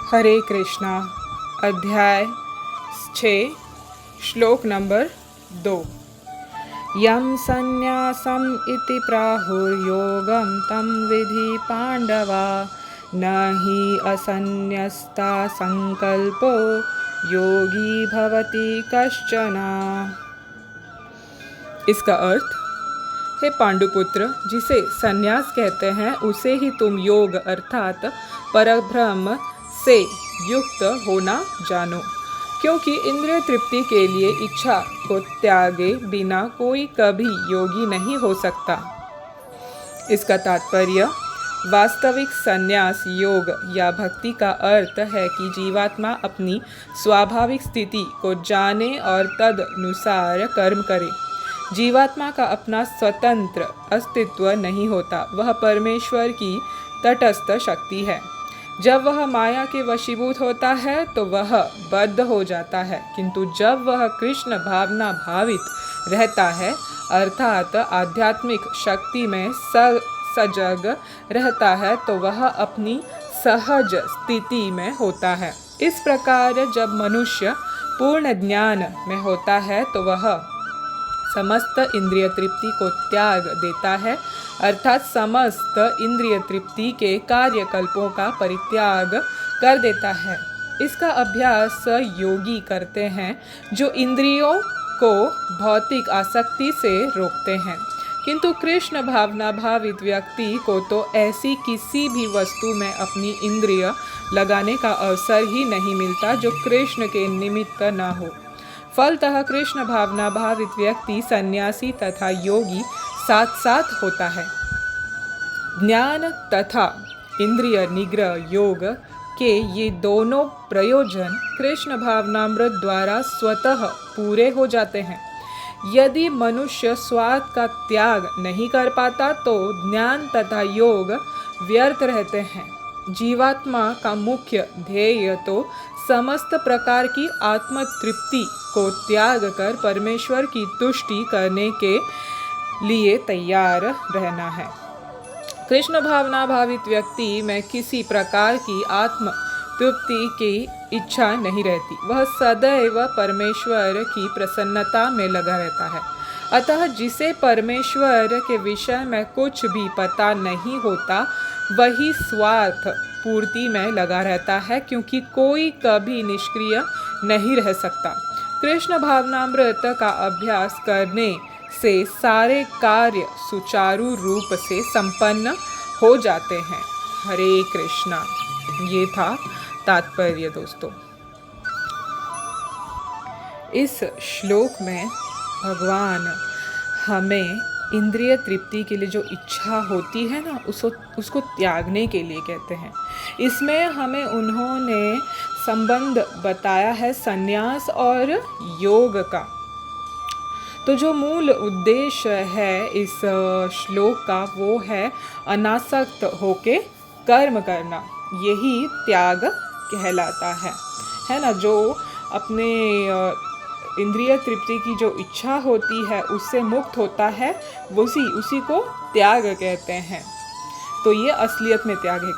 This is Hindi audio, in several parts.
हरे कृष्णा। अध्याय 6 श्लोक नंबर 2। यम संन्यासम इति प्राहुर्योगम तम विधि पांडवा न ही असन्न्यस्ता संकल्पो योगी भवति कश्चना। इसका अर्थ, हे पांडुपुत्र, जिसे संन्यास कहते हैं उसे ही तुम योग अर्थात परब्रह्म से युक्त होना जानो, क्योंकि इंद्रिय तृप्ति के लिए इच्छा को त्यागे बिना कोई कभी योगी नहीं हो सकता। इसका तात्पर्य, वास्तविक संन्यास योग या भक्ति का अर्थ है कि जीवात्मा अपनी स्वाभाविक स्थिति को जाने और तदनुसार कर्म करे। जीवात्मा का अपना स्वतंत्र अस्तित्व नहीं होता, वह परमेश्वर की तटस्थ शक्ति है। जब वह माया के वशीभूत होता है तो वह बद्ध हो जाता है, किंतु जब वह कृष्ण भावना भावित रहता है अर्थात आध्यात्मिक शक्ति में सजग रहता है तो वह अपनी सहज स्थिति में होता है। इस प्रकार जब मनुष्य पूर्ण ज्ञान में होता है तो वह समस्त इंद्रिय तृप्ति को त्याग देता है, अर्थात समस्त इंद्रिय तृप्ति के कार्यकल्पों का परित्याग कर देता है। इसका अभ्यास योगी करते हैं जो इंद्रियों को भौतिक आसक्ति से रोकते हैं, किंतु कृष्ण भावना भावित व्यक्ति को तो ऐसी किसी भी वस्तु में अपनी इंद्रिय लगाने का अवसर ही नहीं मिलता जो कृष्ण के निमित्त न हो। फलतः कृष्ण भावना भावित व्यक्ति सन्यासी तथा योगी साथ साथ होता है। ज्ञान तथा इंद्रिय निग्रह योग के ये दोनों प्रयोजन कृष्ण भावनामृत द्वारा स्वतः पूरे हो जाते हैं। यदि मनुष्य स्वार्थ का त्याग नहीं कर पाता तो ज्ञान तथा योग व्यर्थ रहते हैं। जीवात्मा का मुख्य ध्येय तो समस्त प्रकार की आत्म तृप्ति को त्याग कर परमेश्वर की तुष्टि करने के लिए तैयार रहना है। कृष्ण भावना भावित व्यक्ति में किसी प्रकार की आत्म तृप्ति की इच्छा नहीं रहती, वह सदैव परमेश्वर की प्रसन्नता में लगा रहता है। अतः जिसे परमेश्वर के विषय में कुछ भी पता नहीं होता वही स्वार्थ पूर्ति में लगा रहता है, क्योंकि कोई कभी निष्क्रिय नहीं रह सकता। कृष्ण भावनामृत का अभ्यास करने से सारे कार्य सुचारू रूप से संपन्न हो जाते हैं। हरे कृष्णा। ये था तात्पर्य दोस्तों। इस श्लोक में भगवान हमें इंद्रिय तृप्ति के लिए जो इच्छा होती है ना, उसको त्यागने के लिए कहते हैं। इसमें हमें उन्होंने संबंध बताया है संन्यास और योग का। तो जो मूल उद्देश्य है इस श्लोक का वो है अनासक्त होके कर्म करना, यही त्याग कहलाता है ना। जो अपने इंद्रिय तृप्ति की जो इच्छा होती है उससे मुक्त होता है, उसी को त्याग कहते हैं। तो ये असलियत में त्याग है।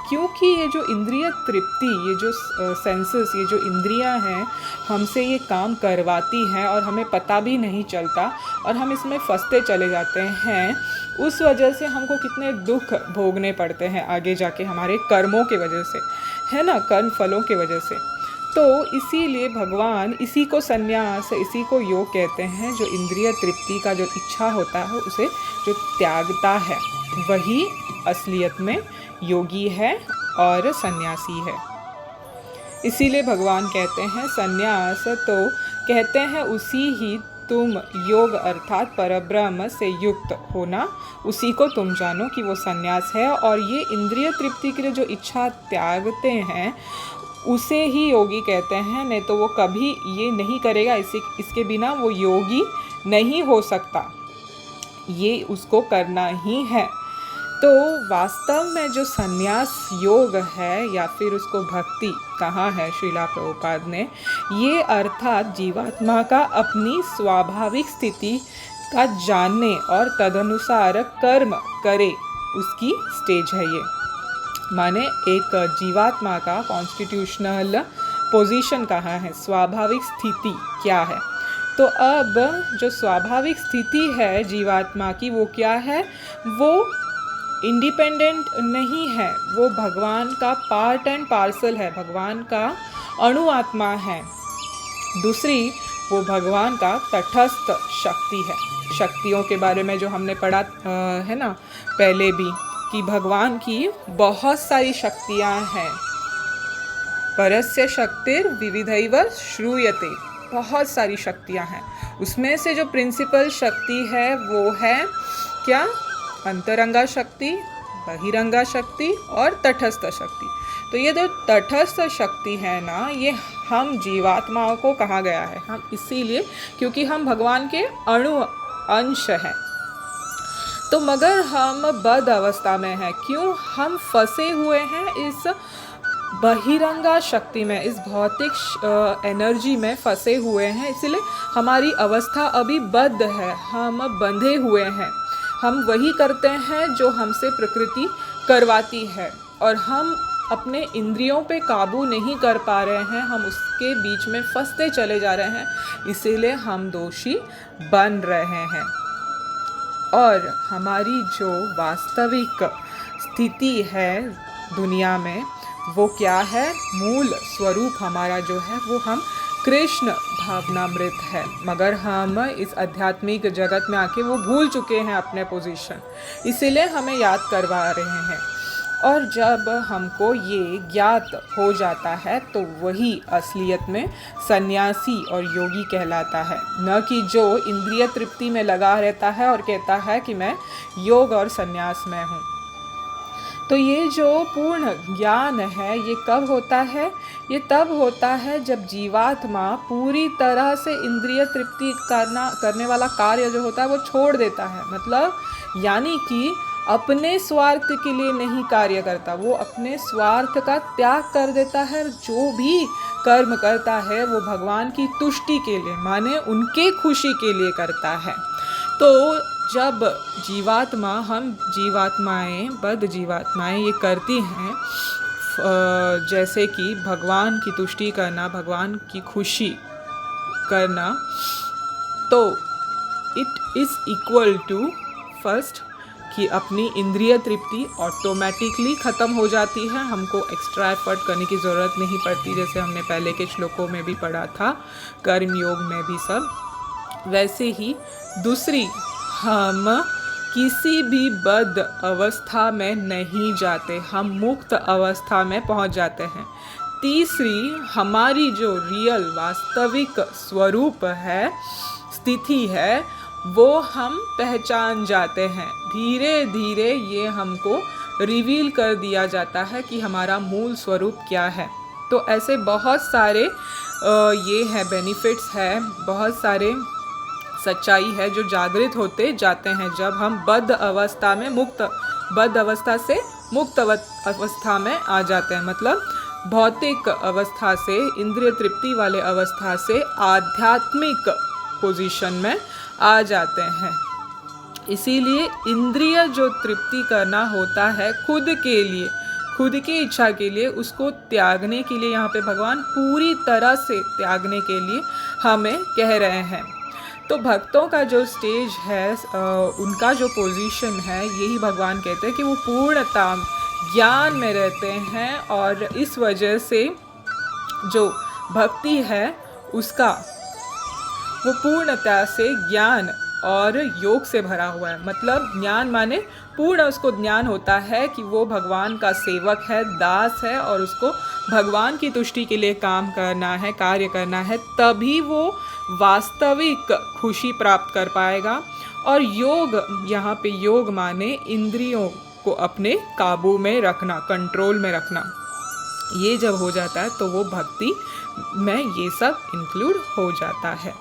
क्योंकि ये जो इंद्रिय तृप्ति, ये जो सेंसेस, ये जो इंद्रियां हैं, हमसे ये काम करवाती हैं और हमें पता भी नहीं चलता और हम इसमें फंसते चले जाते हैं। उस वजह से हमको कितने दुख भोगने पड़ते हैं आगे जाके हमारे कर्मों के वजह से, है ना, कर्म फलों के वजह से। तो इसीलिए भगवान इसी को संन्यास, इसी को योग कहते हैं। जो इंद्रिय तृप्ति का जो इच्छा होता है उसे जो त्यागता है वही असलियत में योगी है और सन्यासी है। इसीलिए भगवान कहते हैं संन्यास तो कहते हैं उसी ही तुम योग अर्थात परब्रह्म से युक्त होना, उसी को तुम जानो कि वो संन्यास है। और ये इंद्रिय तृप्ति के लिए जो इच्छा त्यागते हैं उसे ही योगी कहते हैं, नहीं तो वो कभी ये नहीं करेगा। इसके बिना वो योगी नहीं हो सकता, ये उसको करना ही है। तो वास्तव में जो संन्यास योग है या फिर उसको भक्ति कहा है श्रीला प्रभुपाद ने, ये अर्थात जीवात्मा का अपनी स्वाभाविक स्थिति का जानने और तदनुसार कर्म करे उसकी स्टेज है ये। माने एक जीवात्मा का कॉन्स्टिट्यूशनल पोजीशन कहाँ है, स्वाभाविक स्थिति क्या है। तो अब जो स्वाभाविक स्थिति है जीवात्मा की वो क्या है, वो इंडिपेंडेंट नहीं है, वो भगवान का पार्ट एंड पार्सल है, भगवान का अणु आत्मा है। दूसरी, वो भगवान का तटस्थ शक्ति है। शक्तियों के बारे में जो हमने पढ़ा है ना पहले भी, कि भगवान की बहुत सारी शक्तियाँ हैं। परस्य शक्तिर विविधैव श्रूयते, बहुत सारी शक्तियाँ हैं। उसमें से जो प्रिंसिपल शक्ति है वो है क्या, अंतरंगा शक्ति, बहिरंगा शक्ति और तटस्थ शक्ति। तो ये जो तटस्थ शक्ति है ना, ये हम जीवात्माओं को कहा गया है, हम इसीलिए क्योंकि हम भगवान के अणु अंश हैं। तो मगर हम बद्ध अवस्था में हैं, क्यों, हम फंसे हुए हैं इस बहिरंगा शक्ति में, इस भौतिक एनर्जी में फंसे हुए हैं, इसलिए हमारी अवस्था अभी बद्ध है, हम बंधे हुए हैं। हम वही करते हैं जो हमसे प्रकृति करवाती है, और हम अपने इंद्रियों पे काबू नहीं कर पा रहे हैं, हम उसके बीच में फंसते चले जा रहे हैं, इसीलिए हम दोषी बन रहे हैं। और हमारी जो वास्तविक स्थिति है दुनिया में वो क्या है, मूल स्वरूप हमारा जो है वो हम कृष्ण भावनामृत है, मगर हम इस आध्यात्मिक जगत में आके वो भूल चुके हैं अपने पोजीशन, इसीलिए हमें याद करवा रहे हैं। और जब हमको ये ज्ञात हो जाता है तो वही असलियत में सन्यासी और योगी कहलाता है, न कि जो इंद्रिय तृप्ति में लगा रहता है और कहता है कि मैं योग और सन्यास में हूँ। तो ये जो पूर्ण ज्ञान है ये कब होता है, ये तब होता है जब जीवात्मा पूरी तरह से इंद्रिय तृप्ति करने वाला कार्य जो होता है वो छोड़ देता है। मतलब यानी कि अपने स्वार्थ के लिए नहीं कार्य करता, वो अपने स्वार्थ का त्याग कर देता है। जो भी कर्म करता है वो भगवान की तुष्टि के लिए, माने उनके खुशी के लिए करता है। तो जब हम जीवात्माएं, बद्ध जीवात्माएं ये करती हैं, जैसे कि भगवान की तुष्टि करना, भगवान की खुशी करना, तो it is equal to first कि अपनी इंद्रिय तृप्ति ऑटोमेटिकली ख़त्म हो जाती है, हमको एक्स्ट्रा एफर्ट करने की ज़रूरत नहीं पड़ती, जैसे हमने पहले के श्लोकों में भी पढ़ा था, कर्म योग में भी सब। वैसे ही दूसरी, हम किसी भी बद्ध अवस्था में नहीं जाते, हम मुक्त अवस्था में पहुंच जाते हैं। तीसरी, हमारी जो रियल वास्तविक स्वरूप है, स्थिति है, वो हम पहचान जाते हैं। धीरे धीरे ये हमको रिवील कर दिया जाता है कि हमारा मूल स्वरूप क्या है। तो ऐसे बहुत सारे ये है बेनिफिट्स है, बहुत सारे सच्चाई है जो जागृत होते जाते हैं जब हम बद्ध अवस्था से मुक्त अवस्था में आ जाते हैं। मतलब भौतिक अवस्था से, इंद्रिय तृप्ति वाले अवस्था से आध्यात्मिक पोजीशन में आ जाते हैं। इसीलिए इंद्रिय जो तृप्ति करना होता है खुद के लिए, खुद की इच्छा के लिए, उसको त्यागने के लिए, यहाँ पे भगवान पूरी तरह से त्यागने के लिए हमें कह रहे हैं। तो भक्तों का जो स्टेज है, उनका जो पोजीशन है, यही भगवान कहते हैं कि वो पूर्णता ज्ञान में रहते हैं, और इस वजह से जो भक्ति है उसका वो पूर्णता से ज्ञान और योग से भरा हुआ है। मतलब ज्ञान माने पूर्ण उसको ज्ञान होता है कि वो भगवान का सेवक है, दास है, और उसको भगवान की तुष्टि के लिए काम करना है, कार्य करना है, तभी वो वास्तविक खुशी प्राप्त कर पाएगा। और योग, यहाँ पे योग माने इंद्रियों को अपने काबू में रखना, कंट्रोल में रखना। ये जब हो जाता है तो वो भक्ति में ये सब इंक्लूड हो जाता है।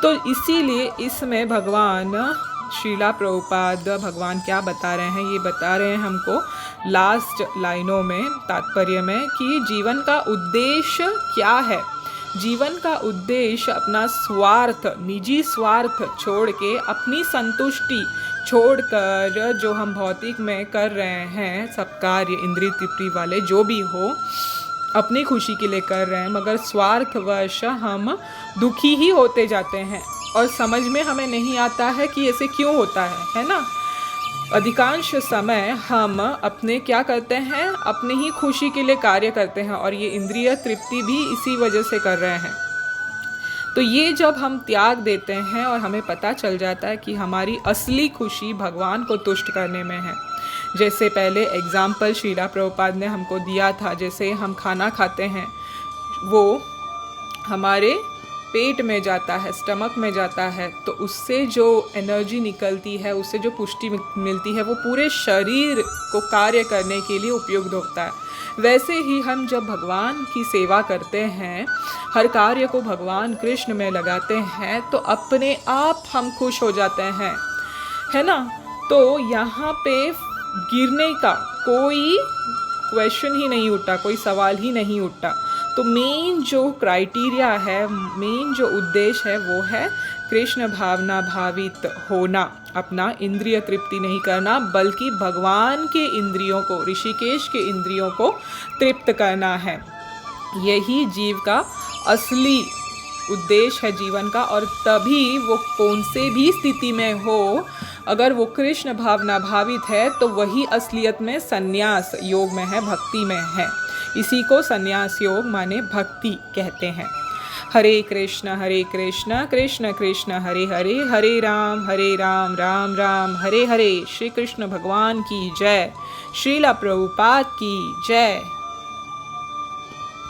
तो इसीलिए इसमें भगवान श्रीला प्रभुपाद भगवान क्या बता रहे हैं, ये बता रहे हैं हमको लास्ट लाइनों में, तात्पर्य में, कि जीवन का उद्देश्य क्या है। जीवन का उद्देश्य अपना स्वार्थ, निजी स्वार्थ छोड़ के अपनी संतुष्टि छोड़कर जो हम भौतिक में कर रहे हैं सब कार्य, इंद्रिय तृप्ति वाले जो भी हो, अपनी खुशी के लिए कर रहे हैं, मगर स्वार्थवश हम दुखी ही होते जाते हैं और समझ में हमें नहीं आता है कि ऐसे क्यों होता है ना। अधिकांश समय हम अपने क्या करते हैं, अपनी ही खुशी के लिए कार्य करते हैं और ये इंद्रिय तृप्ति भी इसी वजह से कर रहे हैं। तो ये जब हम त्याग देते हैं और हमें पता चल जाता है कि हमारी असली खुशी भगवान को तुष्ट करने में है। जैसे पहले एग्जाम्पल श्रीला प्रभुपाद ने हमको दिया था, जैसे हम खाना खाते हैं वो हमारे पेट में जाता है, स्टमक में जाता है, तो उससे जो एनर्जी निकलती है, उससे जो पुष्टि मिलती है, वो पूरे शरीर को कार्य करने के लिए उपयुक्त होता है। वैसे ही हम जब भगवान की सेवा करते हैं, हर कार्य को भगवान कृष्ण में लगाते हैं, तो अपने आप हम खुश हो जाते हैं, है ना। तो यहाँ पे गिरने का कोई क्वेश्चन ही नहीं उठता, कोई सवाल ही नहीं उठता। तो मेन जो क्राइटेरिया है, मेन जो उद्देश्य है वो है कृष्ण भावना भावित होना, अपना इंद्रिय तृप्ति नहीं करना, बल्कि भगवान के इंद्रियों को, ऋषिकेश के इंद्रियों को तृप्त करना है। यही जीव का असली उद्देश्य है जीवन का। और तभी वो कौन से भी स्थिति में हो, अगर वो कृष्ण भावना भावित है तो वही असलियत में संन्यास योग में है, भक्ति में है। इसी को संन्यास योग माने भक्ति कहते हैं। हरे कृष्ण कृष्ण कृष्ण हरे हरे, हरे राम राम राम हरे हरे। श्री कृष्ण भगवान की जय। श्रीला प्रभुपाद की जय।